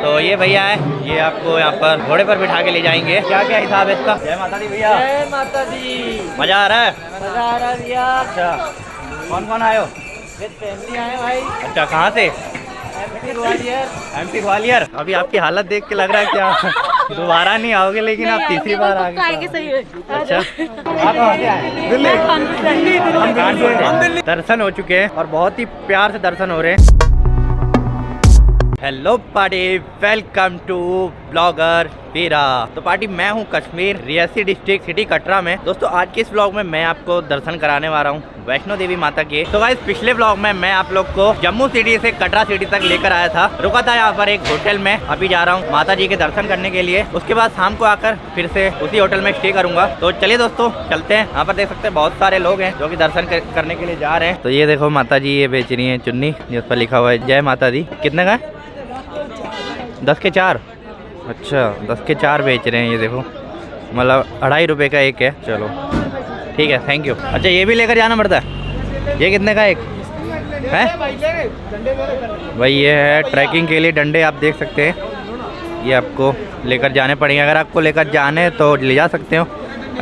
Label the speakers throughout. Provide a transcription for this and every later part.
Speaker 1: तो ये भैया है, ये आपको यहाँ पर घोड़े पर बिठा के ले जाएंगे। क्या क्या हिसाब है इसका? जय माता दी भैया।
Speaker 2: जय माता दी।
Speaker 1: मजा आ रहा है?
Speaker 2: मजा आ रहा है भैया।
Speaker 1: अच्छा, कौन कौन आए हो?
Speaker 2: विद फैमिली आए भाई।
Speaker 1: अच्छा, कहाँ से?
Speaker 2: एमपी ग्वालियर।
Speaker 1: एमपी ग्वालियर। अभी आपकी हालत देख के लग रहा है क्या दोबारा नहीं आओगे, लेकिन आप तीसरी बार आ गए। अच्छा, आप कहाँ से आए? दिल्ली। दर्शन हो चुके हैं और बहुत ही प्यार से दर्शन हो रहे हैं। Hello party, welcome to blogger Veera. तो पार्टी, मैं हूँ कश्मीर, रियासी डिस्ट्रिक्ट, सिटी कटरा में। दोस्तों, आज के इस ब्लॉग में मैं आपको दर्शन कराने वाला हूँ वैष्णो देवी माता के। तो गाइस, पिछले ब्लॉग में मैं आप लोग को जम्मू सिटी से कटरा सिटी तक लेकर आया था। रुका था यहाँ पर एक होटल में। अभी जा रहा हूँ माता जी के दर्शन करने के लिए। उसके बाद शाम को आकर फिर से उसी होटल में स्टे करूंगा। तो चलिए दोस्तों, चलते हैं। यहाँ पर देख सकते हैं बहुत सारे लोग हैं जो कि दर्शन करने के लिए जा रहे हैं। तो ये देखो माता जी ये बेच रही है चुन्नी, जिस पर लिखा हुआ है जय माता दी। कितने का है? 10 के 4। अच्छा, 10 के 4 बेच रहे हैं। ये देखो, मतलब 2.5 रुपये का एक है। चलो ठीक है, थैंक यू। अच्छा, ये भी लेकर जाना पड़ता है? ये कितने का एक है भाई? ये है ट्रैकिंग के लिए डंडे, आप देख सकते हैं। ये आपको लेकर जाने पड़ेंगे। अगर आपको लेकर जाने तो ले जा सकते हो,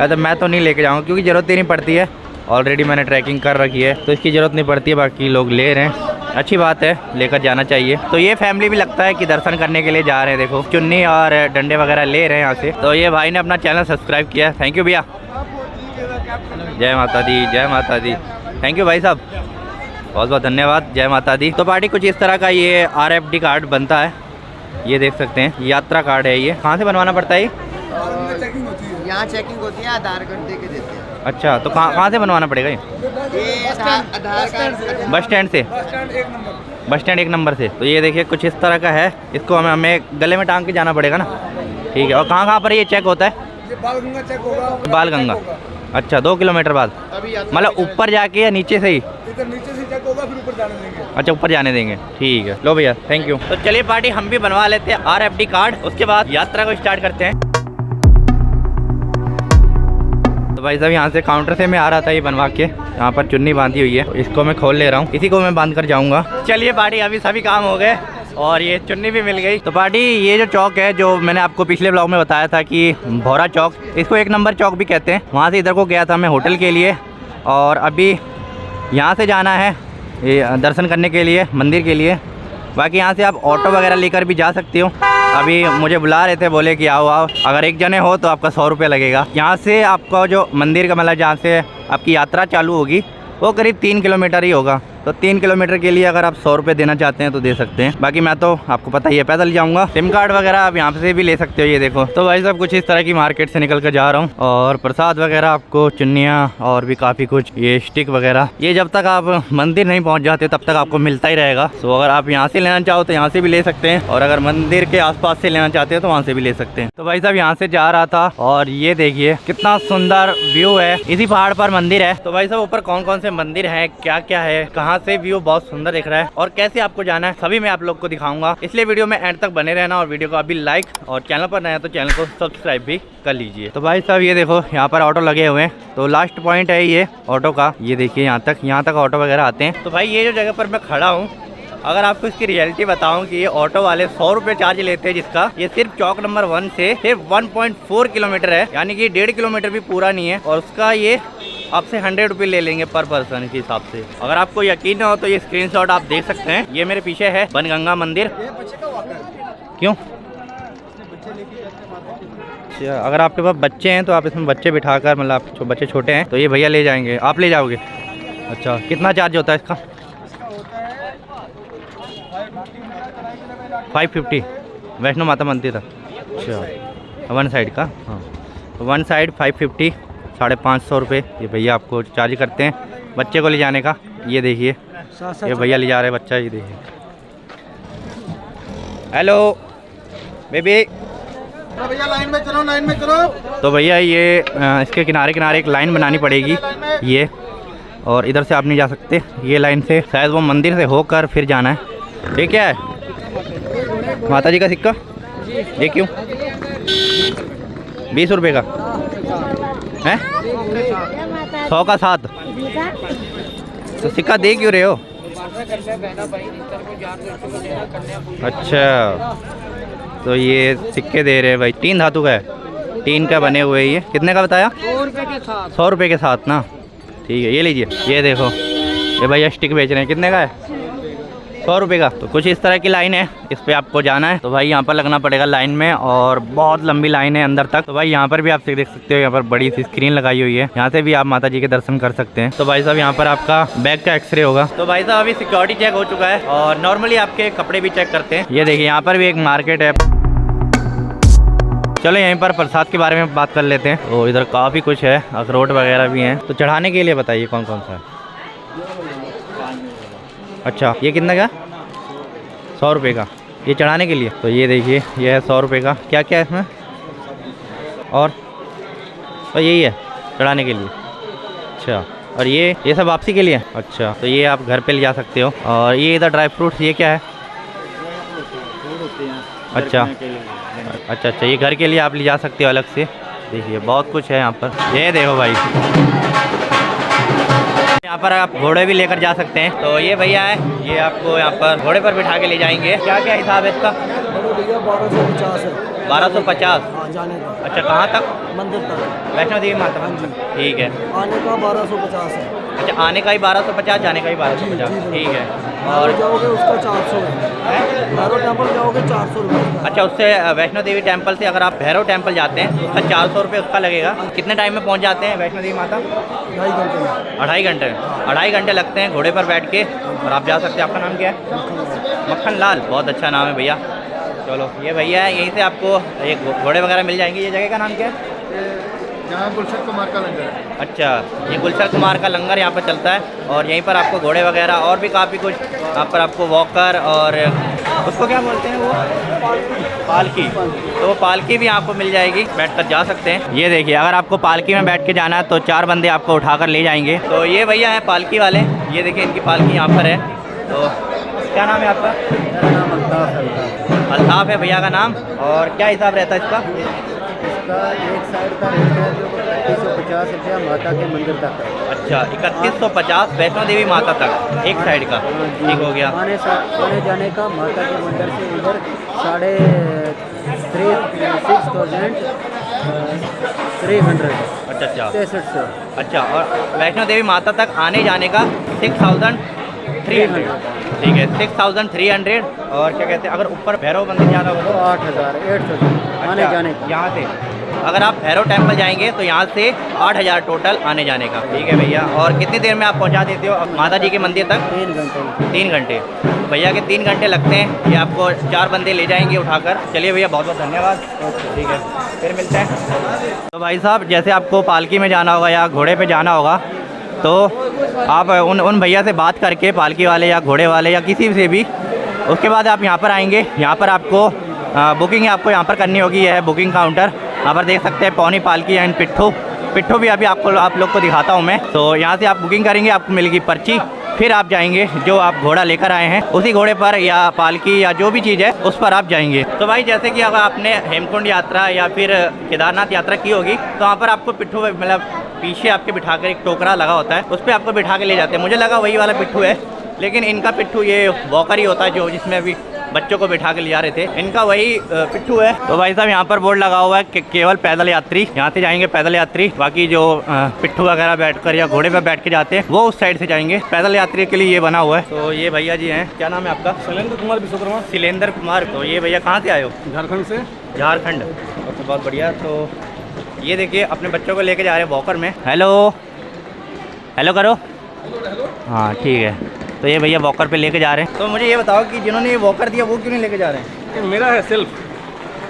Speaker 1: तो मैं तो नहीं लेके जाऊँगा क्योंकि ज़रूरत ही नहीं पड़ती है। ऑलरेडी मैंने ट्रैकिंग कर रखी है तो इसकी ज़रूरत नहीं पड़ती है। बाकी लोग ले रहे हैं, अच्छी बात है, लेकर जाना चाहिए। तो ये फैमिली भी लगता है कि दर्शन करने के लिए जा रहे हैं। देखो, चुन्नी और डंडे वगैरह ले रहे हैं यहाँ से। तो ये भाई ने अपना चैनल सब्सक्राइब किया, थैंक यू भैया। जय माता दी, जय माता दी। थैंक यू भाई साहब, बहुत बहुत धन्यवाद। जय माता दी। तो पार्टी, कुछ इस तरह का ये RFD कार्ड बनता है। ये देख सकते हैं, यात्रा कार्ड है। ये कहाँ से बनवाना पड़ता है?
Speaker 2: यहाँ चेकिंग होती है, आधार कार्ड दे के देते हैं।
Speaker 1: अच्छा, तो कहाँ से बनवाना पड़ेगा ये?
Speaker 2: आधार कार्ड
Speaker 1: बस स्टैंड से। बस स्टैंड 1 नंबर से। तो ये देखिए, कुछ इस तरह का है। इसको हमें गले में टांग के जाना पड़ेगा ना? ठीक है। और कहाँ पर ये चेक होता है?
Speaker 2: बालगंगा चेक होगा।
Speaker 1: बालगंगा। अच्छा, 2 किलोमीटर बाद, मतलब ऊपर जाके या नीचे से ही?
Speaker 2: नीचे से चेक होगा, फिर ऊपर जाने देंगे।
Speaker 1: अच्छा, ऊपर जाने देंगे, ठीक है। लो भैया, थैंक यू। तो चलिए पार्टी, हम भी बनवा लेते हैं RFD कार्ड, उसके बाद यात्रा को स्टार्ट करते हैं। तो भाई साहब, यहाँ से काउंटर से मैं आ रहा था ये बनवा के। यहाँ पर चुन्नी बांधी हुई है, इसको मैं खोल ले रहा हूँ। इसी को मैं बांध कर जाऊँगा। चलिए पार्टी, अभी सभी काम हो गए और ये चुन्नी भी मिल गई। तो पार्टी, ये जो चौक है जो मैंने आपको पिछले ब्लॉग में बताया था कि भौरा चौक, इसको 1 नंबर चौक भी कहते हैं। वहाँ से इधर को गया था मैं होटल के लिए और अभी यहाँ से जाना है ये दर्शन करने के लिए, मंदिर के लिए। बाकी यहाँ से आप ऑटो वगैरह लेकर भी जा सकते हो। अभी मुझे बुला रहे थे, बोले कि आओ आओ, अगर एक जने हो तो आपका 100 रुपये लगेगा। यहाँ से आपका जो मंदिर का, मतलब जहाँ से आपकी यात्रा चालू होगी, वो करीब 3 किलोमीटर ही होगा। तो 3 किलोमीटर के लिए अगर आप 100 रुपये देना चाहते हैं तो दे सकते हैं। बाकी मैं तो आपको पता ही है, पैदल जाऊँगा। सिम कार्ड वगैरह आप यहाँ से भी ले सकते हो। ये देखो, तो भाई साहब कुछ इस तरह की मार्केट से निकल कर जा रहा हूँ और प्रसाद वगैरह, आपको चुन्नियाँ और भी काफ़ी कुछ, ये स्टिक वगैरह, ये जब तक आप मंदिर नहीं पहुँच जाते तब तक आपको मिलता ही रहेगा। तो अगर आप यहाँ से लेना चाहो तो यहाँ से भी ले सकते हैं, और अगर मंदिर के आसपास से लेना चाहते हैं तो वहाँ से भी ले सकते हैं। तो भाई साहब, यहाँ से जा रहा था और ये देखिए कितना सुंदर व्यू है। इसी पहाड़ पर मंदिर है। तो भाई साहब, ऊपर कौन कौन से मंदिर है, क्या क्या है, कहाँ से व्यू बहुत सुंदर दिख रहा है और कैसे आपको जाना है, सभी मैं आप लोग को दिखाऊंगा। इसलिए वीडियो में एंड तक बने रहना और वीडियो को अभी लाइक, और चैनल पर नया है तो चैनल को सब्सक्राइब भी कर लीजिए। तो भाई साहब, ये देखो यहाँ पर ऑटो लगे हुए हैं। तो लास्ट पॉइंट है ये ऑटो का। ये देखिए, यहाँ तक ऑटो वगैरह आते हैं। तो भाई, ये जो जगह पर मैं खड़ा हूँ, अगर आपको इसकी रियलिटी बताऊं कि ये ऑटो वाले 100 रुपये चार्ज लेते हैं, जिसका ये सिर्फ चौक नंबर 1 से सिर्फ 1.4 किलोमीटर है, यानी कि 1.5 किलोमीटर भी पूरा नहीं है। और उसका ये आपसे 100 रुपये ले लेंगे पर पर्सन के हिसाब से। अगर आपको यकीन ना हो तो ये स्क्रीनशॉट आप देख सकते हैं। ये मेरे पीछे है बनगंगा मंदिर। क्यों? अगर आपके पास बच्चे हैं तो आप इसमें बच्चे बिठाकर, मतलब आप बच्चे छोटे हैं तो ये भैया ले जाएंगे। आप ले जाओगे? अच्छा, कितना चार्ज होता है इसका? 550 वैष्णो माता मंदिर तक। अच्छा, 1 साइड का। हाँ, 1 साइड 550, 550 रुपये ये भैया आपको चार्ज करते हैं बच्चे को ले जाने का। ये देखिए, ये भैया ले जा रहे हैं बच्चा। ये देखिए, हेलो बेबी,
Speaker 2: भैया लाइन में चलो, लाइन में चलो।
Speaker 1: तो भैया, ये इसके किनारे किनारे एक लाइन बनानी पड़ेगी ये, और इधर से आप नहीं जा सकते। ये लाइन से शायद वो मंदिर से होकर फिर जाना है। ये क्या है? माता जी का सिक्का। ये क्यों? 20 रुपये का है? 100 का 7। तो सिक्का दे क्यों रहे हो? अच्छा, तो ये सिक्के दे रहे हैं भाई, 3 धातु का है, 3 का बने हुए ये। कितने का बताया?
Speaker 2: 100 रुपये के साथ।
Speaker 1: 100 रुपये के साथ ना, ठीक है। ये लीजिए, ये देखो, ये भैया स्टिक बेच रहे हैं। कितने का है? 100 रुपये का। तो कुछ इस तरह की लाइन है, इस पे आपको जाना है। तो भाई यहाँ पर लगना पड़ेगा लाइन में, और बहुत लंबी लाइन है अंदर तक। तो भाई यहाँ पर भी आप देख सकते हो, यहाँ पर बड़ी सी स्क्रीन लगाई हुई है, यहाँ से भी आप माता जी के दर्शन कर सकते हैं। तो भाई साहब यहाँ पर आपका बैग का एक्सरे होगा। तो भाई साहब अभी सिक्योरिटी चेक हो चुका है, और नॉर्मली आपके कपड़े भी चेक करते हैं। ये देखिए, यहाँ पर भी एक मार्केट है। चलो यहीं पर प्रसाद के बारे में बात कर लेते हैं। तो इधर काफ़ी कुछ है, अखरोट वगैरह भी हैं। तो चढ़ाने के लिए बताइए कौन कौन सा है? अच्छा, ये कितने का? 100 रुपये का, ये चढ़ाने के लिए। तो ये देखिए, ये है 100 रुपये का। क्या क्या है इसमें? और यही है चढ़ाने के लिए। अच्छा, और ये सब वापसी के लिए? अच्छा, तो ये आप घर पे ले जा सकते हो। और ये इधर ड्राई फ्रूट्स, ये क्या है? अच्छा अच्छा अच्छा, ये घर के लिए आप ले जा सकते हो अलग से। देखिए बहुत कुछ है यहाँ पर। ये देखो भाई, यहाँ पर आप घोड़े भी लेकर जा सकते हैं। तो ये भैया है, ये आपको यहाँ पर घोड़े पर बिठा के ले जाएंगे। क्या क्या हिसाब है इसका?
Speaker 2: भैया 1250 है।
Speaker 1: 1250
Speaker 2: जाने का।
Speaker 1: अच्छा, कहाँ तक?
Speaker 2: मंदिर तक,
Speaker 1: वैष्णो देवी माता।
Speaker 2: हाँ जी।
Speaker 1: ठीक है।
Speaker 2: आने का 1250 है।
Speaker 1: अच्छा, आने का ही 1250, जाने का ही 1250। ठीक है। और
Speaker 2: जाओगे उसका 400 है। भैरव टेम्पल जाओगे 400 रुपये।
Speaker 1: अच्छा, उससे वैष्णो देवी टेम्पल से अगर आप भैरव टेम्पल जाते हैं तो उसका 400 रुपये उसका लगेगा। कितने टाइम में पहुंच जाते हैं वैष्णो देवी माता?
Speaker 2: 2.5 घंटे में।
Speaker 1: 2.5 घंटे लगते हैं घोड़े पर बैठ के, और आप जा सकते हैं। आपका नाम क्या है? मक्खन लाल, बहुत अच्छा नाम है भैया। चलो, ये भैया है, यहीं से आपको एक घोड़े वगैरह मिल जाएंगे। ये जगह का नाम क्या है?
Speaker 2: यहाँ गुलशन कुमार का लंगर है।
Speaker 1: अच्छा, ये गुलशन कुमार का लंगर यहाँ पर चलता है, और यहीं पर आपको घोड़े वगैरह और भी काफ़ी कुछ यहाँ पर आपको वॉकर, और उसको क्या बोलते हैं वो? पालकी। तो पालकी भी आपको मिल जाएगी, बैठकर जा सकते हैं। ये देखिए, अगर आपको पालकी में बैठ के जाना है तो 4 बंदे आपको उठाकर ले जाएंगे। तो ये भैया है पालकी वाले, ये देखिए इनकी पालकी यहाँ पर है। तो क्या नाम है आपका?
Speaker 2: मेरा नाम अल्ताफ है।
Speaker 1: अल्ताफ है भैया का नाम। और क्या हिसाब रहता है इसका?
Speaker 2: इसका एक साइड का रेट है जो 3150 रुपया माता के मंदिर तक है।
Speaker 1: अच्छा, 3150 वैष्णो देवी माता तक एक साइड का। ठीक हो गया।
Speaker 2: आने जाने का माता के मंदिर से इधर 6,300।
Speaker 1: अच्छा अच्छा
Speaker 2: 6300।
Speaker 1: अच्छा, और वैष्णो देवी माता तक आने जाने का 6300। ठीक है, 6300। और क्या कहते हैं, अगर ऊपर भैरव मंदिर जाना हो तो
Speaker 2: 8,800 आने जाने का।
Speaker 1: यहाँ से अगर आप भैरव टेम्पल जाएंगे तो यहाँ से 8000 टोटल आने जाने का। ठीक है भैया। और कितनी देर में आप पहुँचा देते हो माता जी के मंदिर तक?
Speaker 2: 3 घंटे।
Speaker 1: 3 घंटे। तो भैया के 3 घंटे लगते हैं। ये आपको 4 बंदे ले जाएंगे उठाकर। चलिए भैया, बहुत बहुत धन्यवाद। ठीक है, फिर मिलते हैं। तो भाई साहब, जैसे आपको पालकी में जाना होगा या घोड़े पे जाना होगा, तो आप उन भैया से बात करके, पालकी वाले या घोड़े वाले या किसी से भी, उसके बाद आप यहाँ पर आएंगे। यहाँ पर आपको बुकिंग आपको यहाँ पर करनी होगी। यह है बुकिंग काउंटर। यहाँ पर देख सकते हैं पौनी पालकी एंड पिट्ठू भी अभी आप लोग को दिखाता हूँ मैं। तो यहाँ से आप बुकिंग करेंगे, आपको मिलेगी पर्ची। फिर आप जाएंगे, जो आप घोड़ा लेकर आए हैं उसी घोड़े पर या पालकी या जो भी चीज़ है उस पर आप जाएंगे। तो भाई, जैसे कि अगर आपने हेमकुंड यात्रा या फिर केदारनाथ यात्रा की होगी तो वहाँ पर आपको पिट्ठू, मतलब पीछे आपके बिठाकर एक टोकरा लगा होता है, उस पर आपको बिठा के ले जाते हैं। मुझे लगा वही वाला पिट्ठू है, लेकिन इनका पिट्ठू ये वॉकर ही होता है, जो जिसमें अभी बच्चों को बिठा के ले जा रहे थे, इनका वही पिट्ठू है। तो भाई साहब, यहाँ पर बोर्ड लगा हुआ है कि केवल पैदल यात्री यहाँ से जाएंगे, पैदल यात्री। बाकी जो पिट्ठू वगैरह बैठकर या घोड़े पर बैठ के जाते हैं वो उस साइड से जाएंगे। पैदल यात्री के लिए ये बना हुआ है। तो ये भैया जी हैं, क्या नाम है आपका?
Speaker 3: शैलेंद्र कुमार विश्वकर्मा।
Speaker 1: शैलेंद्र कुमार। तो ये भैया कहाँ से आए हो?
Speaker 3: झारखंड से।
Speaker 1: झारखंड। तो बहुत बढ़िया। तो ये देखिए, अपने बच्चों को लेके जा रहे हैं वॉकर में। हेलो हेलो करो। हाँ ठीक है। तो ये भैया वॉकर पे लेके जा रहे हैं। तो मुझे ये बताओ कि जिन्होंने ये वॉकर दिया वो क्यों नहीं लेके जा रहे हैं?
Speaker 3: ये मेरा है, सेल्फ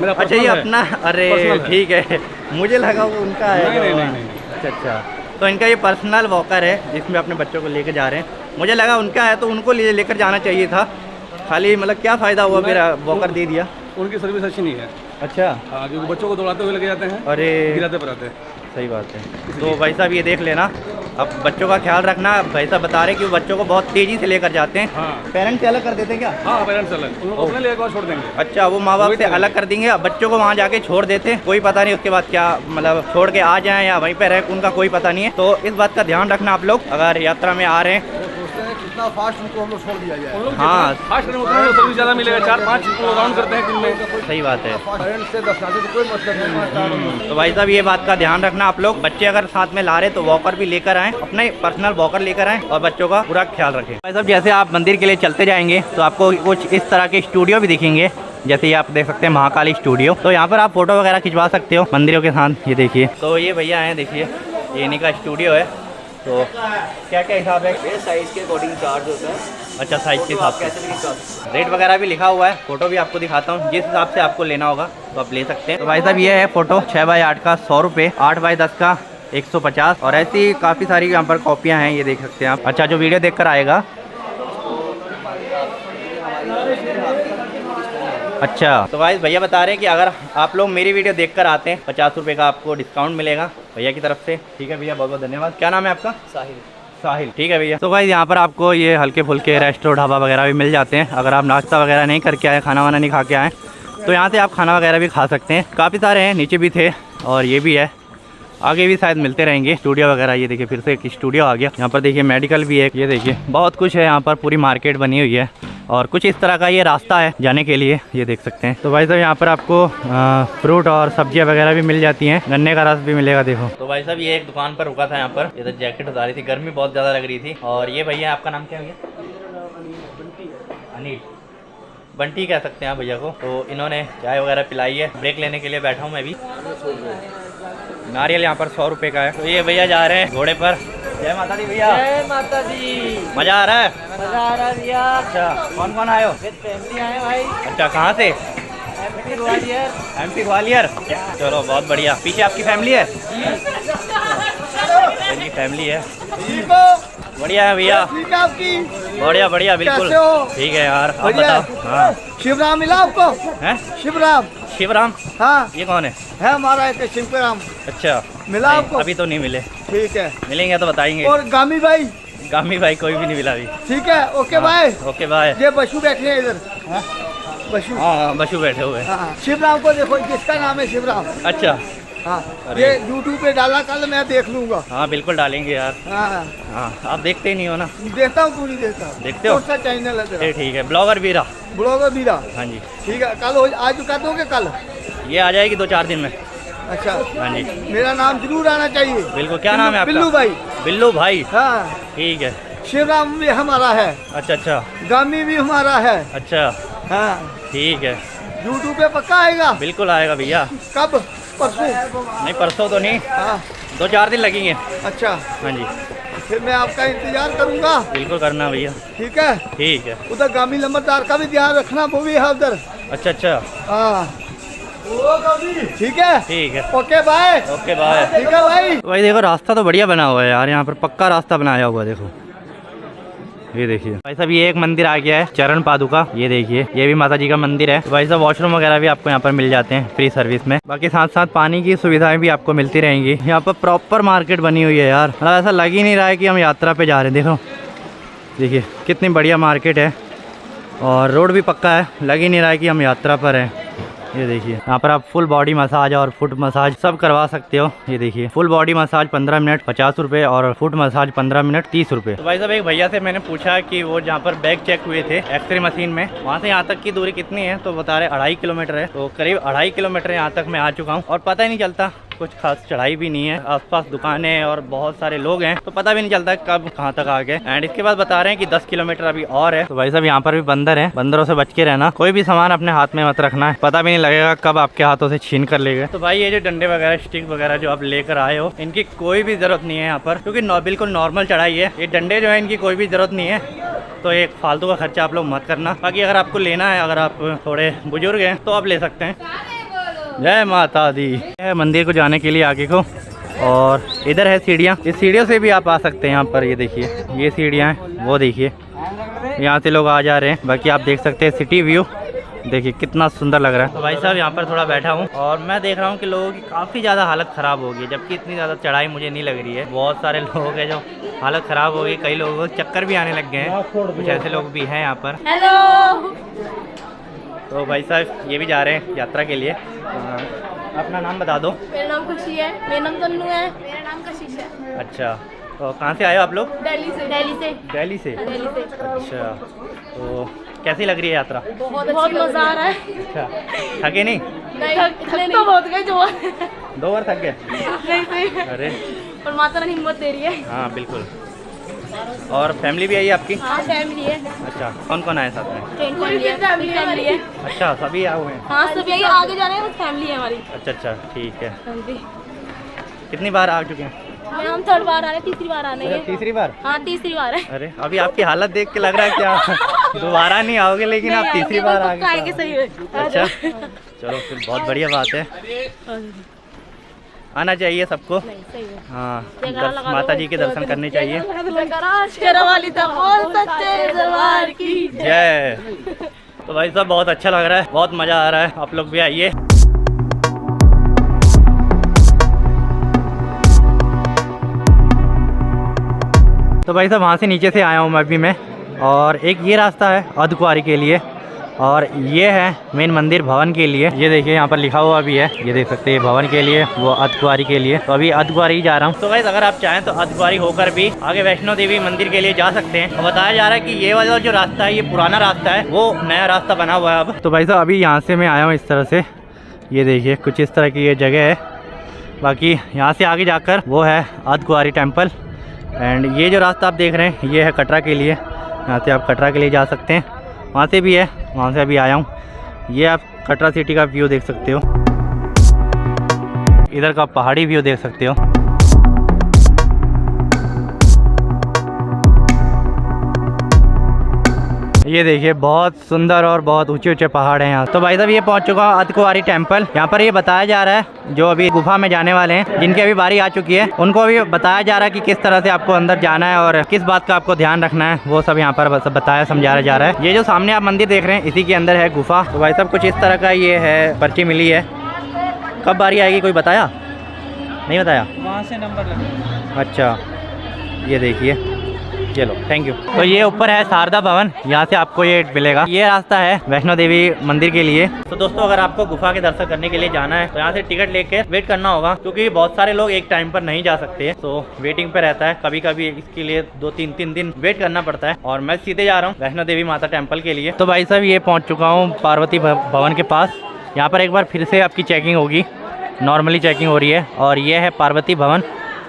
Speaker 3: मेरा।
Speaker 1: अच्छा, ये अपना? अरे ठीक है, मुझे लगा वो उनका है।
Speaker 3: नहीं।
Speaker 1: अच्छा अच्छा, तो इनका ये पर्सनल वॉकर है जिसमें अपने बच्चों को लेके जा रहे हैं। मुझे लगा उनका है तो उनको लेकर जाना चाहिए था। खाली मतलब क्या फ़ायदा हुआ, मेरा वॉकर दे दिया।
Speaker 3: उनकी सर्विस अच्छी नहीं है।
Speaker 1: अच्छा।
Speaker 3: हाँ, क्योंकि बच्चों को दौड़ाते हुए लेके जाते हैं,
Speaker 1: अरे
Speaker 3: गिराते पर आते हैं।
Speaker 1: सही बात है। तो भाई साहब, ये देख लेना, अब बच्चों का ख्याल रखना। भाई साहब बता रहे कि वो बच्चों को बहुत तेज़ी से लेकर जाते हैं।
Speaker 3: हाँ।
Speaker 1: पेरेंट्स से अलग कर देते हैं क्या?
Speaker 3: हाँ, पेरेंट्स अलग, उनको अपने लिए छोड़ देंगे।
Speaker 1: अच्छा, वो माँ बाप से अलग कर देंगे, बच्चों को वहाँ जाके छोड़ देते हैं। कोई पता नहीं उसके बाद क्या, मतलब छोड़ के आ जाएं या वहीं पे रहे, उनका कोई पता नहीं है। तो इस बात का ध्यान रखना आप लोग, अगर यात्रा में आ रहे हैं।
Speaker 3: वो सोचते हैं कि
Speaker 2: जितना फास्ट उनको हम लोग छोड़ दिया जाए।
Speaker 1: हाँ
Speaker 3: फास्ट करेंगे उतना सर्विस ज़्यादा मिलेगा। 4-5 राउंड करते हैं दिन में।
Speaker 1: सही बात है।
Speaker 2: करंट से 10 से कोई मतलब नहीं।
Speaker 1: तो भाई साहब ये बात का ध्यान रखना आप लोग, बच्चे अगर साथ में ला रहे तो वॉकर भी लेकर आएँ, अपने पर्सनल वॉकर लेकर आएँ और बच्चों का पूरा ख्याल रखें। भाई साहब जैसे आप मंदिर के लिए चलते जाएंगे तो आपको कुछ इस तरह के स्टूडियो भी दिखेंगे, जैसे ये आप देख सकते हैं महाकाली स्टूडियो। तो यहाँ पर आप फोटो वगैरह खिंचवा सकते हो मंदिरों के साथ। ये देखिए, तो ये भैया हैं, देखिए ये इन्हीं का स्टूडियो है। तो क्या क्या हिसाब है?
Speaker 2: ये साइज के अकॉर्डिंग चार्ज होता है।
Speaker 1: अच्छा, साइज के हिसाब से रेट वगैरह भी लिखा हुआ है, फोटो भी आपको दिखाता हूँ, जिस हिसाब से आपको लेना होगा तो आप ले सकते हैं। तो भाई साहब ये है फोटो 6x8 का 100 रुपये, 8x10 का 150, और ऐसी काफ़ी सारी यहाँ पर कॉपियाँ हैं, ये देख सकते हैं आप। अच्छा, जो वीडियो देखकर आएगा। अच्छा, तो भाई भैया बता रहे हैं कि अगर आप लोग मेरी वीडियो देखकर आते हैं 50 रुपये का आपको डिस्काउंट मिलेगा भैया की तरफ से। ठीक है भैया, बहुत बहुत धन्यवाद। क्या नाम है आपका?
Speaker 2: साहिल।
Speaker 1: साहिल, ठीक है भैया। तो भाई यहाँ पर आपको ये हल्के फुल्के रेस्टोरेंट ढाबा वगैरह भी मिल जाते हैं। अगर आप नाश्ता वगैरह नहीं करके आए, खाना वाना नहीं खा के आए, तो यहाँ से आप खाना वगैरह भी खा सकते हैं। काफ़ी सारे हैं, नीचे भी थे और ये भी है, आगे भी शायद मिलते रहेंगे स्टूडियो वगैरह। ये देखिए फिर से एक स्टूडियो आ गया। यहाँ पर देखिए मेडिकल भी है, ये देखिए बहुत कुछ है यहाँ पर, पूरी मार्केट बनी हुई है और कुछ इस तरह का ये रास्ता है जाने के लिए, ये देख सकते हैं। तो भाई साहब यहाँ पर आपको फ्रूट और सब्जियाँ वगैरह भी मिल जाती हैं, गन्ने का रस भी मिलेगा। देखो तो भाई साहब ये एक दुकान पर रुका था यहाँ पर, ये तो जैकेट उतारी थी, गर्मी बहुत ज़्यादा लग रही थी। और ये भैया, आपका नाम क्या भैया? अनिल, बंटी कह सकते हैं आप भैया को। तो इन्होंने चाय वगैरह पिलाई है, ब्रेक लेने के लिए बैठा हूँ मैं भी। नारियल यहाँ पर 100 रुपये का है। तो ये भैया जा रहे हैं घोड़े पर। जय माता दी भैया।
Speaker 2: जय माता दी।
Speaker 1: मज़ा आ रहा है?
Speaker 2: मजा आ रहा है भैया।
Speaker 1: अच्छा, कौन कौन आए हो?
Speaker 2: फैमिली आए भाई।
Speaker 1: अच्छा, कहाँ से?
Speaker 2: MP ग्वालियर।
Speaker 1: MP ग्वालियर। चलो बहुत बढ़िया। पीछे आपकी फैमिली है? इनकी फैमिली है। बढ़िया है भैया,
Speaker 2: ठीक है आपकी?
Speaker 1: बढ़िया बढ़िया, बिल्कुल
Speaker 2: कैसे हो?
Speaker 1: ठीक है यार, आप
Speaker 2: बढ़िया।
Speaker 1: बताओ। हाँ,
Speaker 2: शिवराम मिला आपको?
Speaker 1: हैं?
Speaker 2: शिवराम।
Speaker 1: शिवराम,
Speaker 2: हाँ
Speaker 1: ये कौन है?
Speaker 2: हमारा एक शिवराम।
Speaker 1: अच्छा,
Speaker 2: मिला
Speaker 1: नहीं,
Speaker 2: आपको?
Speaker 1: अभी तो नहीं मिले,
Speaker 2: ठीक है।
Speaker 1: मिलेंगे तो बताएंगे।
Speaker 2: और गामी भाई?
Speaker 1: गामी भाई कोई भी नहीं मिला अभी।
Speaker 2: ठीक है, ओके बाय।
Speaker 1: Okay bye.
Speaker 2: ये बशु बैठे हैं इधर। बशु।
Speaker 1: हाँ, बशु बैठे हुए हैं।
Speaker 2: हाँ, शिवराम को देखो, किसका नाम है शिवराम।
Speaker 1: अच्छा,
Speaker 2: हाँ,
Speaker 1: अरे।
Speaker 2: ये यूट्यूब पे डाला, कल मैं देख लूंगा।
Speaker 1: हाँ बिल्कुल डालेंगे यार।
Speaker 2: हाँ,
Speaker 1: हाँ, आप देखते ही नहीं हो ना?
Speaker 2: देखता हूँ, क्यों नहीं देखता।
Speaker 1: देखते हो?
Speaker 2: कौन सा चैनल है तेरा?
Speaker 1: ठीक है, ब्लॉगर वीरा।
Speaker 2: ब्लॉगर वीरा।
Speaker 1: हाँ जी,
Speaker 2: ठीक है, कल आज कर दोगे? कल
Speaker 1: ये आ जाएगी 2-4 दिन में।
Speaker 2: अच्छा,
Speaker 1: हाँ जी,
Speaker 2: मेरा नाम जरूर आना चाहिए।
Speaker 1: बिल्कुल। क्या नाम है आपका?
Speaker 2: बिल्लू भाई।
Speaker 1: बिल्लू भाई,
Speaker 2: हाँ,
Speaker 1: ठीक है।
Speaker 2: शिवराम भी हमारा है,
Speaker 1: अच्छा अच्छा
Speaker 2: गामी भी हमारा है।
Speaker 1: अच्छा,
Speaker 2: हाँ,
Speaker 1: ठीक है,
Speaker 2: यूट्यूब पे पक्का आएगा?
Speaker 1: बिल्कुल आएगा भैया।
Speaker 2: कब? परसों?
Speaker 1: नहीं, परसों तो नहीं,
Speaker 2: हाँ,
Speaker 1: 2-4 दिन लगेंगे।
Speaker 2: अच्छा,
Speaker 1: हाँ जी,
Speaker 2: फिर मैं आपका इंतजार करूंगा।
Speaker 1: बिल्कुल करना भैया।
Speaker 2: ठीक है,
Speaker 1: ठीक है।
Speaker 2: उधर गामी लंबरदार का भी ध्यान रखना, वो भी है उधर।
Speaker 1: अच्छा अच्छा,
Speaker 2: हाँ, ठीक है।
Speaker 1: ठीक है,
Speaker 2: ओके बाय।
Speaker 1: Okay bye.
Speaker 2: ठीक है भाई।
Speaker 1: भाई देखो रास्ता तो बढ़िया बना हुआ है यार, यहाँ पर पक्का रास्ता बनाया हुआ है। देखो ये देखिए भाई साहब, ये एक मंदिर आ गया है चरण पादुका, ये देखिए, ये भी माता जी का मंदिर है। तो भाई साहब वॉशरूम वगैरह भी आपको यहाँ पर मिल जाते हैं फ्री सर्विस में। बाकी साथ साथ पानी की सुविधाएं भी आपको मिलती रहेंगी। यहाँ पर प्रॉपर मार्केट बनी हुई है यार, मतलब ऐसा लग ही नहीं रहा है कि हम यात्रा पे जा रहे हैं। देखो, देखिए कितनी बढ़िया मार्केट है और रोड भी पक्का है, लग ही नहीं रहा है कि हम यात्रा पर हैं। ये देखिए, यहाँ पर आप फुल बॉडी मसाज और फुट मसाज सब करवा सकते हो। ये देखिए, फुल बॉडी मसाज 15 मिनट 50 रुपये और फुट मसाज 15 मिनट 30 रुपये। तो भाई साहब एक भैया से मैंने पूछा कि वो जहाँ पर बैग चेक हुए थे एक्सरे मशीन में, वहाँ से यहाँ तक की दूरी कितनी है, तो बता रहे 2.5 किलोमीटर है। तो करीब 2.5 किलोमीटर यहाँ तक मैं आ चुका हूँ और पता ही नहीं चलता, कुछ खास चढ़ाई भी नहीं है, आसपास दुकानें और बहुत सारे लोग हैं, तो पता भी नहीं चलता कब कहाँ तक आ गए। एंड इसके बाद बता रहे हैं कि 10 किलोमीटर अभी और है। तो भाई साहब यहाँ पर भी बंदर है, बंदरों से बच के रहना, कोई भी सामान अपने हाथ में मत रखना है, पता भी नहीं लगेगा कब आपके हाथों से छीन कर ले गए। तो भाई ये जो डंडे वगैरह स्टिक वगैरह जो आप लेकर आए हो, इनकी कोई भी जरूरत नहीं है यहाँ पर, क्योंकि बिल्कुल नॉर्मल चढ़ाई है। ये डंडे जो है इनकी कोई भी जरूरत नहीं है, तो एक फालतू का खर्चा आप लोग मत करना। बाकी अगर आपको लेना है, अगर आप थोड़े बुजुर्ग हैं तो आप ले सकते हैं। जय माता दी। मंदिर को जाने के लिए आगे को, और इधर है सीढ़ियाँ, इस सीढ़ियों से भी आप आ सकते हैं यहाँ पर। ये देखिए, ये सीढ़ियाँ हैं, वो देखिए यहाँ से लोग आ जा रहे हैं। बाकी आप देख सकते हैं सिटी व्यू, देखिए कितना सुंदर लग रहा है। तो भाई साहब यहाँ पर थोड़ा बैठा हूँ और मैं देख रहा हूँ कि लोगों की काफ़ी ज़्यादा हालत ख़राब हो गई, जबकि इतनी ज़्यादा चढ़ाई मुझे नहीं लग रही है। बहुत सारे लोग हैं जो हालत ख़राब हो गई, कई लोगों को चक्कर भी आने लग गए हैं, कुछ ऐसे लोग भी हैं यहाँ पर।
Speaker 4: हेलो।
Speaker 1: तो भाई साहब ये भी जा रहे हैं यात्रा के लिए। अपना नाम बता दो।
Speaker 4: मेरा नाम खुशी है। मेरा नाम तन्नू है। मेरा नाम कशिश है।
Speaker 1: अच्छा, तो कहाँ से आए हो आप लोग?
Speaker 4: दिल्ली से। दिल्ली से।
Speaker 1: दिल्ली से।
Speaker 4: दिल्ली से।
Speaker 1: अच्छा, तो कैसी लग रही है यात्रा?
Speaker 4: बहुत मज़ा आ रहा है।
Speaker 1: अच्छा, थके नहीं?
Speaker 4: नहीं तो बहुत गए जो
Speaker 1: 2 बार थक गए?
Speaker 4: नहीं।
Speaker 1: अरे
Speaker 4: पर माता रानी हिम्मत दे रही है।
Speaker 1: हाँ बिल्कुल। और फैमिली भी आई है आपकी?
Speaker 4: हाँ फैमिली है।
Speaker 1: अच्छा, कौन कौन आए साथ में?
Speaker 4: ट्रेन फैमिली है।
Speaker 1: अच्छा, सभी आए हुए हैं?
Speaker 4: हाँ सभी आगे जा रहे हैं, फैमिली है हमारी।
Speaker 1: अच्छा अच्छा, ठीक है।
Speaker 4: हाँ जी।
Speaker 1: कितनी बार आ चुके हैं?
Speaker 4: हम 3rd बार आ रहे हैं, तीसरी बार आने
Speaker 1: अच्छा,
Speaker 4: हैं।
Speaker 1: तीसरी बार?
Speaker 4: हाँ तीसरी बार है।
Speaker 1: अरे अभी आपकी हालत देख के लग रहा है क्या दोबारा नहीं आओगे, लेकिन आप तीसरी बार आ
Speaker 4: आएंगे
Speaker 1: गए।
Speaker 4: सही है।
Speaker 1: अच्छा, चलो फिर बहुत बढ़िया बात है, आना चाहिए सबको।
Speaker 4: सही है।
Speaker 1: हाँ, माता जी के दर्शन करने चाहिए। जय। तो भाई साहब बहुत अच्छा लग रहा है, बहुत मज़ा आ रहा है, आप लोग भी आइए। तो भाई साहब वहाँ से नीचे से आया हूँ मैं अभी मैं, और एक ये रास्ता है अर्धकुंवारी के लिए, और ये है मेन मंदिर भवन के लिए। ये देखिए यहाँ पर लिखा हुआ भी है, ये देख सकते हैं, भवन के लिए, वो अर्धकुंवारी के लिए। तो अभी अर्धकुंवारी जा रहा हूँ। तो गाइस अगर आप चाहें तो अर्धकुंवारी होकर भी आगे वैष्णो देवी मंदिर के लिए जा सकते हैं। और बताया जा रहा है कि ये वाला जो रास्ता है ये पुराना रास्ता है, वो नया रास्ता बना हुआ है अब। तो भाई साहब अभी यहाँ से मैं आया हूँ इस तरह से, ये देखिए कुछ इस तरह की ये जगह है। बाकी यहाँ से आगे जाकर वो है अर्धकुंवारी टेम्पल। एंड ये जो रास्ता आप देख रहे हैं ये है कटरा के लिए, यहाँ से आप कटरा के लिए जा सकते हैं। वहाँ से भी है, वहाँ से अभी आया हूँ। ये आप कटरा सिटी का व्यू देख सकते हो, इधर का पहाड़ी व्यू देख सकते हो। ये देखिए बहुत सुंदर और बहुत ऊंचे ऊंचे पहाड़ हैं यहाँ। तो भाई साहब ये पहुँच चुका हूँ अर्धकुंवारी टेम्पल। यहाँ पर ये बताया जा रहा है जो अभी गुफा में जाने वाले हैं, जिनकी अभी बारी आ चुकी है, उनको अभी बताया जा रहा है कि किस तरह से आपको अंदर जाना है और किस बात का आपको ध्यान रखना है, वो सब यहाँ पर बस बताया समझाया जा रहा है। ये जो सामने आप मंदिर देख रहे हैं इसी के अंदर है गुफा। तो भाई साहब कुछ इस तरह का ये है, पर्ची मिली है। कब बारी आएगी कोई बताया? नहीं बताया?
Speaker 3: वहाँ से नंबर लगा।
Speaker 1: अच्छा, ये देखिए, चलो थैंक यू। तो ये ऊपर है शारदा भवन, यहाँ से आपको ये मिलेगा। ये रास्ता है वैष्णो देवी मंदिर के लिए। तो दोस्तों अगर आपको गुफा के दर्शन करने के लिए जाना है तो यहाँ से टिकट लेके वेट करना होगा, क्योंकि बहुत सारे लोग एक टाइम पर नहीं जा सकते, तो वेटिंग पे रहता है। कभी कभी इसके लिए 2-3 दिन वेट करना पड़ता है। और मैं सीधे जा रहा हूँ वैष्णो देवी माता टेम्पल के लिए। तो भाई साहब ये पहुँच चुका हूँ पार्वती भवन के पास। यहाँ पर एक बार फिर से आपकी चेकिंग होगी, नॉर्मली चेकिंग हो रही है। और ये है पार्वती भवन,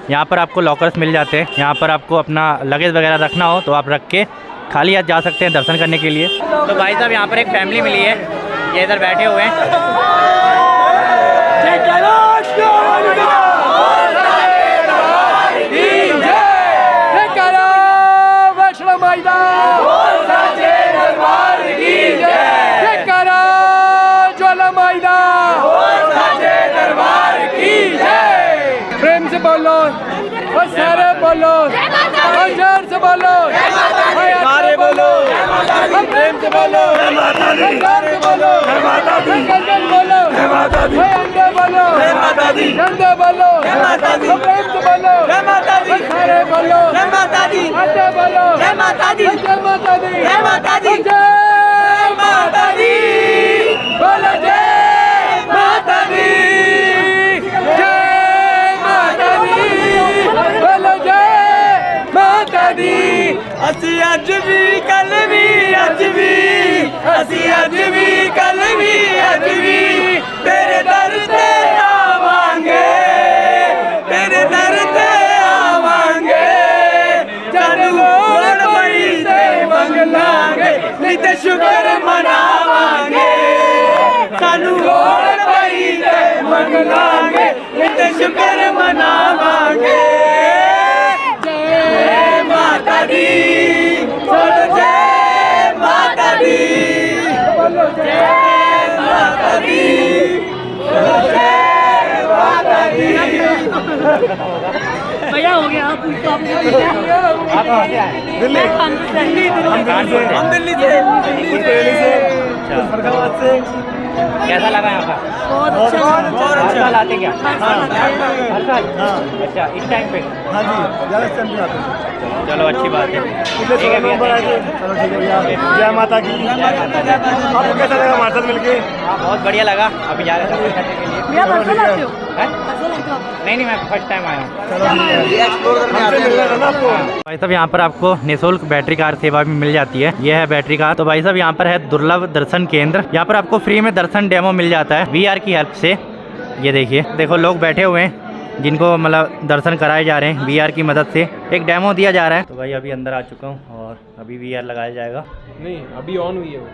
Speaker 1: यहाँ पर आपको लॉकर्स मिल जाते हैं। यहाँ पर आपको अपना लगेज वगैरह रखना हो तो आप रख के खाली हाथ जा सकते हैं दर्शन करने के लिए। तो भाई साहब यहाँ पर एक फैमिली मिली है, ये इधर बैठे हुए हैं।
Speaker 3: प्रेम से बोलो और सारे बोलो और जोर से बोलो, सारे बोलो, प्रेम से बोलो, जोर से बोलो, गंजन बोलो, अंडे बोलो, झंडे बोलो, प्रेम से बोलो, सारे बोलो, अंडे बोलो, जय माता दी, जय माता दी, जय माता दी, जय माता दी, बोलो जय माता दी, ਅਸੀਂ ਅੱਜ ਵੀ ਕੱਲ ਵੀ ਅੱਜ ਵੀ ਅਸੀਂ ਅੱਜ ਵੀ ਕੱਲ ਵੀ ਅੱਜ ਵੀ ਤੇਰੇ ਦਰ ਤੇ ਆਵਾਂਗੇ, ਤੇਰੇ ਦਰ ਤੇ ਆਵਾਂਗੇ। ਸਾਨੂੰ ਲੋੜ ਪਈ ਤੇ ਮੰਗ ਲਾਂਗੇ, ਨਹੀਂ ਤੇ ਸ਼ੁਕਰ ਮਨਾਵਾਂਗੇ। ਸਾਨੂੰ ਲੋੜ ਪਈ ਤੇ ਮੰਗ ਲਾਂਗੇ, ਨਹੀਂ ਤੇ ਸ਼ੁਕਰ ਮਨਾਵਾਂਗੇ। माता दी, बोलो जय माता दी, बोलो जय माता दी, बोलो जय माता दी। भैया हो गया आप कहाँ से आए? दिल्ली। हम दिल्ली से। फरीदाबाद से। कैसा लगा यहाँ का?
Speaker 4: बहुत अच्छा।
Speaker 3: बहुत अच्छा।
Speaker 1: साल आते क्या? हर साल? अच्छा, इस टाइम पे?
Speaker 3: हाँ जी, ज़्यादा टाइम पे आते हैं।
Speaker 1: चलो अच्छी बात है।
Speaker 3: चलो ठीक है भैया, जय माता की। आपको कैसा लगा हमारे साथ मिलके?
Speaker 1: हाँ बहुत बढ़िया लगा। अभी जा रहे हैं दर्शन करने के लिए।
Speaker 4: भैया बरसा लाते हो?
Speaker 1: हैं?
Speaker 4: तो
Speaker 1: नहीं मैं फर्स्ट टाइम आया हूँ।
Speaker 3: आपको
Speaker 1: भाई साहब यहाँ पर आपको निःशुल्क बैटरी कार सेवा भी मिल जाती है। ये है बैटरी कार। तो भाई साहब यहाँ पर है दुर्लभ दर्शन केंद्र। यहाँ पर आपको फ्री में दर्शन डेमो मिल जाता है VR की हेल्प से। ये देखिए, देखो लोग बैठे हुए हैं जिनको मतलब दर्शन कराए जा रहे हैं VR की मदद से। एक डेमो दिया जा रहा है। तो भाई अभी अंदर आ चुका हूँ और अभी VR लगाया जाएगा।
Speaker 3: नहीं, अभी ऑन हुई है वो।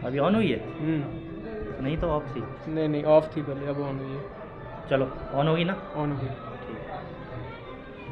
Speaker 1: अभी ऑन हुई है? नहीं तो ऑफ थी।
Speaker 3: नहीं ऑफ थी पहले, अब ऑन हुई है।
Speaker 1: चलो ऑन होगी ना?
Speaker 3: ऑन हुई।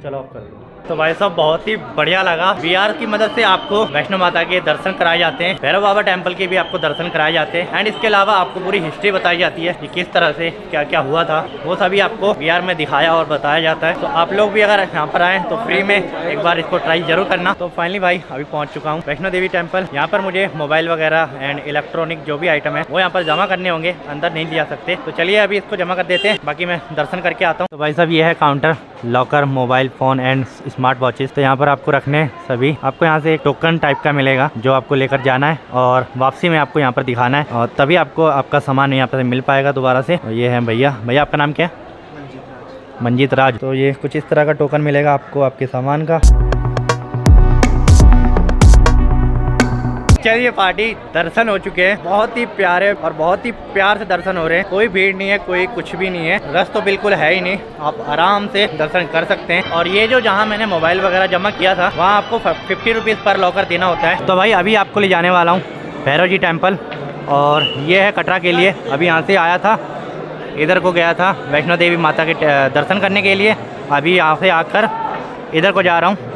Speaker 1: चलो ऑफ कर दो। तो भाई साहब बहुत ही बढ़िया लगा। VR की मदद से आपको वैष्णो माता के दर्शन कराए जाते हैं, भैरव बाबा टेम्पल के भी आपको दर्शन कराए जाते हैं। एंड इसके अलावा आपको पूरी हिस्ट्री बताई जाती है कि किस तरह से क्या क्या हुआ था, वो सभी आपको VR में दिखाया और बताया जाता है। तो आप लोग भी अगर यहाँ पर आए तो फ्री में एक बार इसको ट्राई जरूर करना। तो फाइनली भाई अभी पहुँच चुका हूँ वैष्णो देवी टेम्पल। यहाँ पर मुझे मोबाइल वगैरह एंड इलेक्ट्रॉनिक जो भी आइटम है वो यहाँ पर जमा करने होंगे, अंदर नहीं जा सकते। तो चलिए अभी इसको जमा कर देते हैं, बाकी मैं दर्शन करके आता हूँ। तो भाई साहब ये है counter, locker, mobile phone and smart watches. तो यहाँ पर आपको रखने सभी, आपको यहाँ से एक टोकन टाइप का मिलेगा जो आपको लेकर जाना है और वापसी में आपको यहाँ पर दिखाना है, और तभी आपको आपका सामान यहाँ पर मिल पाएगा दोबारा से। और ये है भैया। भैया आपका नाम क्या है? मंजीत राज। तो ये कुछ इस तरह का टोकन मिलेगा आपको आपके सामान का। चलिए पार्टी, दर्शन हो चुके हैं। बहुत ही प्यारे और बहुत ही प्यार से दर्शन हो रहे हैं। कोई भीड़ नहीं है, कोई कुछ भी नहीं है, रश तो बिल्कुल है ही नहीं। आप आराम से दर्शन कर सकते हैं। और ये जो जहाँ मैंने मोबाइल वगैरह जमा किया था वहाँ आपको 50 रुपीज़ पर लॉकर देना होता है। तो भाई अभी आपको ले जाने वाला हूँ भैरव जी टेम्पल, और ये है कटरा के लिए। अभी यहाँ से आया था, इधर को गया था वैष्णो देवी माता के दर्शन करने के लिए। अभी यहाँ से आकर इधर को जा रहा हूँ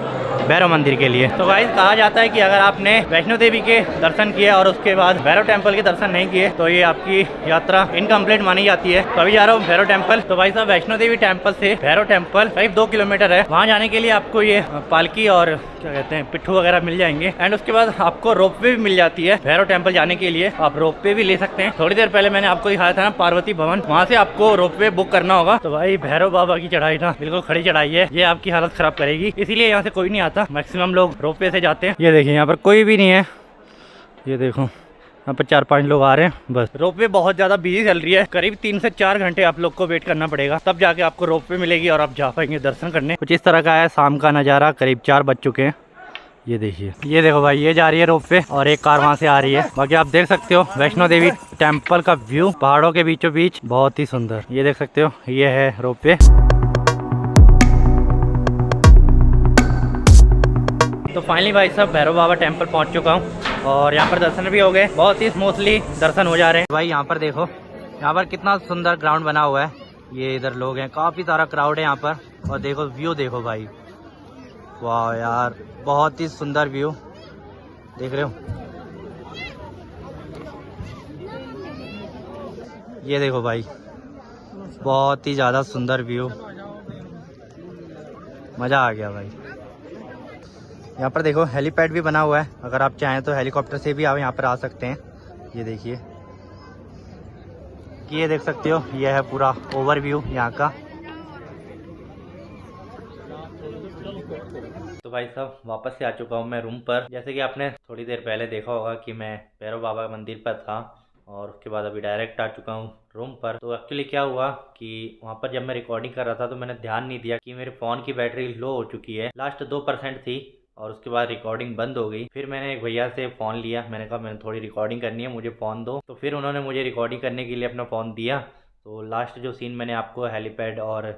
Speaker 1: भैरव मंदिर के लिए। तो गाइस कहा जाता है कि अगर आपने वैष्णो देवी के दर्शन किए और उसके बाद भैरव टेम्पल के दर्शन नहीं किए तो ये आपकी यात्रा इनकम्प्लीट मानी जाती है। तो अभी जा रहा हूँ भैरव टेम्पल। तो भाई साहब वैष्णो देवी टेम्पल से भैरव टेम्पल करीब 2 किलोमीटर है। वहाँ जाने के लिए आपको ये पालकी और क्या कहते हैं पिट्ठू वगैरह मिल जाएंगे। एंड उसके बाद आपको रोपवे भी मिल जाती है भैरव टेम्पल जाने के लिए। आप रोपवे भी ले सकते हैं। थोड़ी देर पहले मैंने आपको दिखाया था ना पार्वती भवन, वहाँ से आपको रोपवे बुक करना होगा। तो भाई भैरव बाबा की चढ़ाई ना बिल्कुल खड़ी चढ़ाई है, ये आपकी हालत खराब करेगी, इसीलिए यहाँ से कोई नहीं आता। मैक्सिमम लोग रोपवे से जाते हैं। ये देखिए यहाँ पर कोई भी नहीं है। ये देखो यहाँ पर 4-5 लोग आ रहे हैं बस। रोपवे बहुत ज़्यादा बिजी चल रही है, करीब 3 से 4 घंटे आप लोग को वेट करना पड़ेगा, तब जाके आपको रोपवे मिलेगी और आप जा पाएंगे दर्शन करने। कुछ इस तरह का है शाम का नज़ारा, करीब 4 बज चुके हैं। ये देखिए, ये देखो भाई, ये जा रही है रोपवे और एक कार वहाँ से आ रही है। बाकी आप देख सकते हो वैष्णो देवी टेम्पल का व्यू पहाड़ों के बीचों बीच, बहुत ही सुंदर। ये देख सकते हो, ये है रोपवे। तो फाइनली भाई साहब भैरव बाबा टेम्पल पहुंच चुका हूं और यहाँ पर दर्शन भी हो गए, बहुत ही स्मूथली दर्शन हो जा रहे हैं। भाई यहाँ पर देखो, यहाँ पर कितना सुंदर ग्राउंड बना हुआ है। ये इधर लोग हैं, काफ़ी सारा क्राउड है यहाँ पर। और देखो व्यू देखो भाई, वाह यार बहुत ही सुंदर व्यू देख रहे हो। ये देखो भाई, बहुत ही ज़्यादा सुंदर व्यू, मज़ा आ गया भाई। यहाँ पर देखो हेलीपैड भी बना हुआ है, अगर आप चाहें तो हेलीकॉप्टर से भी आप यहाँ पर आ सकते हैं। ये देखिए, ये देख सकते हो, ये है पूरा ओवरव्यू यहाँ का। तो भाई साहब वापस से आ चुका हूँ मैं रूम पर। जैसे कि आपने थोड़ी देर पहले देखा होगा कि मैं भैरव बाबा मंदिर पर था और उसके बाद अभी डायरेक्ट आ चुका हूँ रूम पर। तो एक्चुअली क्या हुआ कि वहाँ पर जब मैं रिकॉर्डिंग कर रहा था तो मैंने ध्यान नहीं दिया कि मेरे फ़ोन की बैटरी लो हो चुकी है, लास्ट 2% थी और उसके बाद रिकॉर्डिंग बंद हो गई। फिर मैंने एक भैया से फ़ोन लिया, मैंने कहा मैंने थोड़ी रिकॉर्डिंग करनी है, मुझे फ़ोन दो। तो फिर उन्होंने मुझे रिकॉर्डिंग करने के लिए अपना फ़ोन दिया। तो लास्ट जो सीन मैंने आपको हेलीपैड और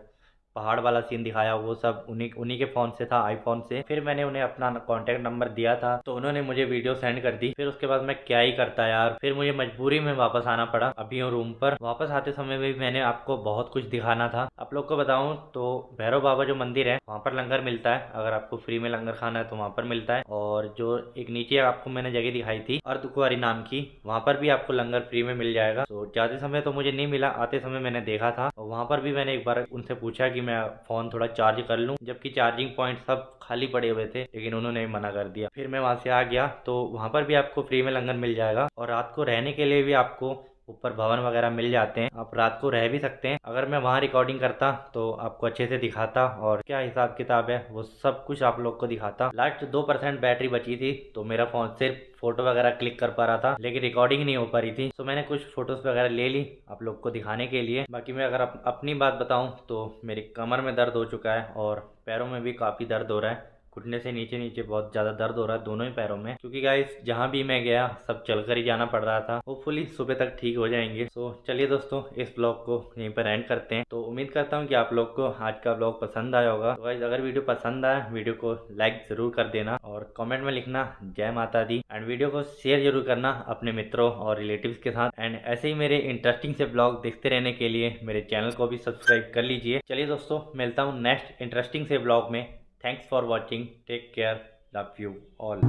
Speaker 1: पहाड़ वाला सीन दिखाया वो सब उन्हीं के फ़ोन से था, आईफोन से। फिर मैंने उन्हें अपना कॉन्टैक्ट नंबर दिया था तो उन्होंने मुझे वीडियो सेंड कर दी। फिर उसके बाद मैं क्या ही करता यार, फिर मुझे मजबूरी में वापस आना पड़ा। अभी हूँ रूम पर। वापस आते समय भी मैंने आपको बहुत कुछ दिखाना था। आप लोग को बताऊँ तो भैरव बाबा जो मंदिर है वहाँ पर लंगर मिलता है, अगर आपको फ्री में लंगर खाना है तो वहाँ पर मिलता है। और जो एक नीचे आपको मैंने जगह दिखाई थी अर्धकुंवारी नाम की, वहाँ पर भी आपको लंगर फ्री में मिल जाएगा। तो जाते समय तो मुझे नहीं मिला, आते समय मैंने देखा था और वहाँ पर भी मैंने एक बार उनसे पूछा कि मैं फ़ोन थोड़ा चार्ज कर लूं, जबकि चार्जिंग पॉइंट सब खाली पड़े हुए थे, लेकिन उन्होंने मना कर दिया। फिर मैं वहां से आ गया। तो वहां पर भी आपको फ्री में लंगर मिल जाएगा और रात को रहने के लिए भी आपको ऊपर भवन वगैरह मिल जाते हैं, आप रात को रह भी सकते हैं। अगर मैं वहाँ रिकॉर्डिंग करता तो आपको अच्छे से दिखाता और क्या हिसाब किताब है वो सब कुछ आप लोग को दिखाता। लास्ट 2% बैटरी बची थी तो मेरा फ़ोन सिर्फ फोटो वगैरह क्लिक कर पा रहा था, लेकिन रिकॉर्डिंग नहीं हो पा रही थी। तो मैंने कुछ फोटोज वगैरह ले ली आप लोग को दिखाने के लिए। बाकी मैं अगर अपनी बात बताऊं तो मेरी कमर में दर्द हो चुका है और पैरों में भी काफ़ी दर्द हो रहा है। घुटने से नीचे नीचे बहुत ज़्यादा दर्द हो रहा है दोनों ही पैरों में, क्योंकि गाइस जहाँ भी मैं गया सब चलकर ही जाना पड़ रहा था। होपफुली सुबह तक ठीक हो जाएंगे। तो चलिए दोस्तों, इस ब्लॉग को यहीं पर एंड करते हैं। तो उम्मीद करता हूँ कि आप लोग को आज का ब्लॉग पसंद आया होगा। तो गाइस अगर वीडियो पसंद आया, वीडियो को लाइक ज़रूर कर देना और कॉमेंट में लिखना जय माता दी। एंड वीडियो को शेयर जरूर करना अपने मित्रों और रिलेटिव्स के साथ। एंड ऐसे ही मेरे इंटरेस्टिंग से ब्लॉग देखते रहने के लिए मेरे चैनल को भी सब्सक्राइब कर लीजिए। चलिए दोस्तों, मिलता हूँ नेक्स्ट इंटरेस्टिंग से ब्लॉग में। Thanks for watching. Take care. Love you all.